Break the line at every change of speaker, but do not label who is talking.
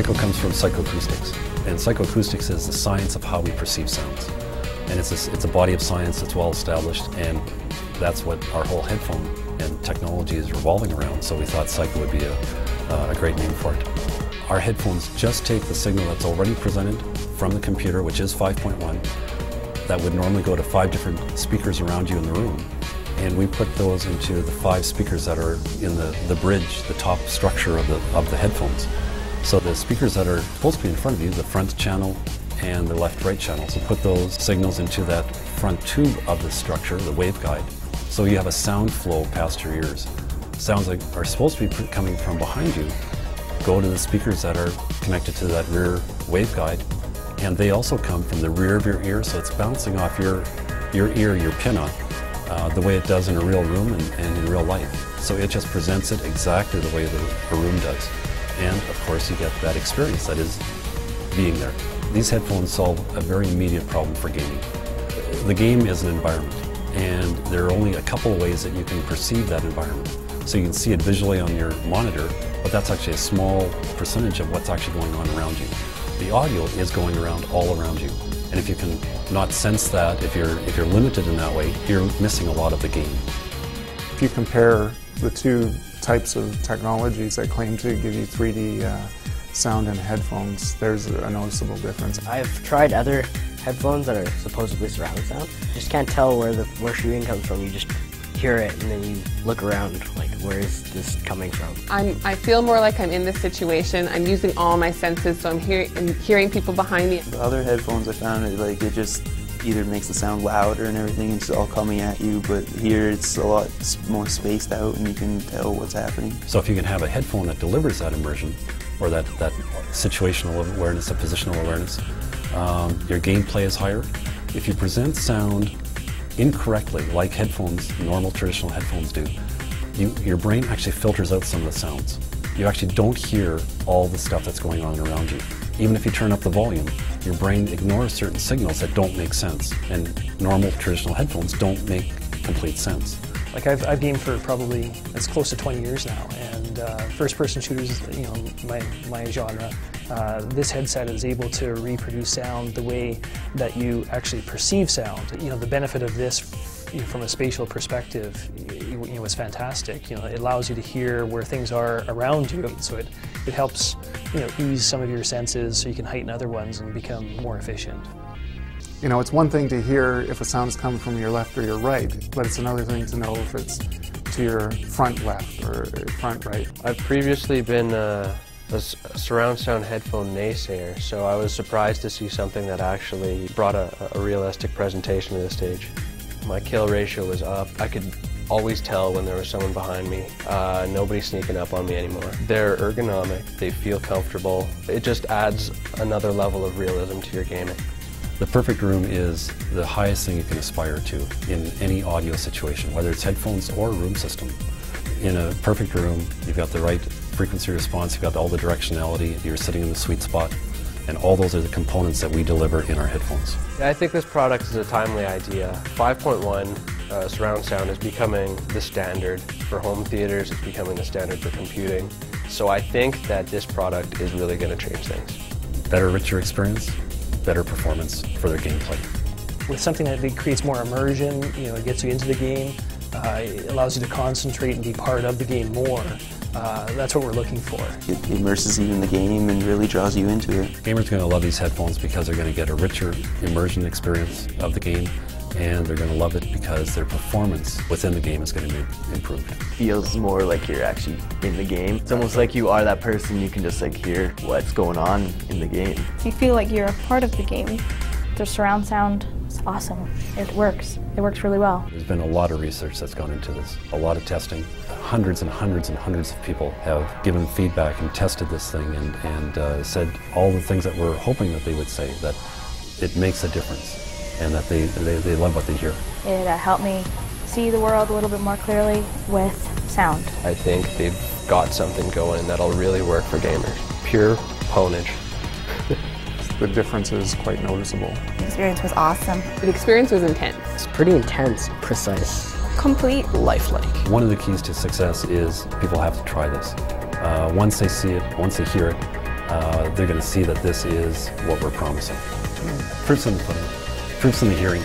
Psyko comes from psychoacoustics, and psychoacoustics is the science of how we perceive sounds. And it's a body of science that's well established, and that's what our whole headphone and technology is revolving around, so we thought Psyko would be a great name for it. Our headphones just take the signal that's already presented from the computer, which is 5.1, that would normally go to 5 different speakers around you in the room, and we put those into the 5 speakers that are in the bridge, the top structure of the headphones. So the speakers that are supposed to be in front of you, the front channel and the left-right channel, so put those signals into that front tube of the structure, the waveguide, so you have a sound flow past your ears. Sounds that are supposed to be coming from behind you go to the speakers that are connected to that rear waveguide, and they also come from the rear of your ear, so it's bouncing off your ear, your pinna, the way it does in a real room and in real life. So it just presents it exactly the way a room does. And of course you get that experience that is being there. These headphones solve a very immediate problem for gaming. The game is an environment, and there are only a couple of ways that you can perceive that environment. So you can see it visually on your monitor, but that's actually a small percentage of what's actually going on around you. The audio is going around all around you, and if you can not sense that, if you're limited in that way, you're missing a lot of the game.
If you compare the two types of technologies that claim to give you 3D sound in headphones, there's a noticeable difference.
I've tried other headphones that are supposedly surround sound. You just can't tell where shooting comes from. You just hear it and then you look around, like, where is this coming from?
I feel more like I'm in this situation. I'm using all my senses, so I'm hearing people behind me.
The other headphones I found, it just either makes the sound louder and everything, it's all coming at you, but here it's a lot more spaced out and you can tell what's happening.
So if you can have a headphone that delivers that immersion, or that situational awareness, that positional awareness, your gameplay is higher. If you present sound incorrectly, like headphones, normal traditional headphones do, your brain actually filters out some of the sounds. You actually don't hear all the stuff that's going on around you. Even if you turn up the volume, your brain ignores certain signals that don't make sense, and normal traditional headphones don't make complete sense.
Like I've gamed for probably, it's close to 20 years now, and first-person shooters, you know, my genre. This headset is able to reproduce sound the way that you actually perceive sound. You know, the benefit of this, you know, from a spatial perspective, you know, is fantastic. You know, it allows you to hear where things are around you, so it helps, you know, ease some of your senses so you can heighten other ones and become more efficient.
You know, it's one thing to hear if a sound is coming from your left or your right, but it's another thing to know if it's to your front left or front right.
I've previously been a surround sound headphone naysayer, so I was surprised to see something that actually brought a realistic presentation to the stage. My kill ratio was up. I could always tell when there was someone behind me. Nobody's sneaking up on me anymore. They're ergonomic, they feel comfortable. It just adds another level of realism to your gaming.
The perfect room is the highest thing you can aspire to in any audio situation, whether it's headphones or room system. In a perfect room, you've got the right frequency response, you've got all the directionality, you're sitting in the sweet spot, and all those are the components that we deliver in our headphones.
I think this product is a timely idea. 5.1 surround sound is becoming the standard for home theaters, it's becoming the standard for computing. So I think that this product is really going to change things.
Better, richer experience, better performance for their gameplay.
With something that creates more immersion, you know, it gets you into the game, it allows you to concentrate and be part of the game more. That's what we're looking for.
It immerses you in the game and really draws you into it.
Gamers are going to love these headphones because they're going to get a richer immersion experience of the game, and they're going to love it because their performance within the game is going to be improved.
It feels more like you're actually in the game. It's almost like you are that person, you can just like hear what's going on in the game.
You feel like you're a part of the game. The surround sound is awesome. It works. It works really well.
There's been a lot of research that's gone into this, a lot of testing. Hundreds and hundreds and hundreds of people have given feedback and tested this thing and said all the things that we're hoping that they would say, that it makes a difference and that they love what they hear.
It helped me see the world a little bit more clearly with sound.
I think they've got something going that'll really work for gamers. Pure ponage.
The difference is quite noticeable.
The experience was awesome.
The experience was intense.
It's pretty intense, precise.
Complete.
Lifelike.
One of the keys to success is people have to try this. Once they see it, once they hear it, they're going to see that this is what we're promising. Proof's in the pudding. Proof's in the hearing.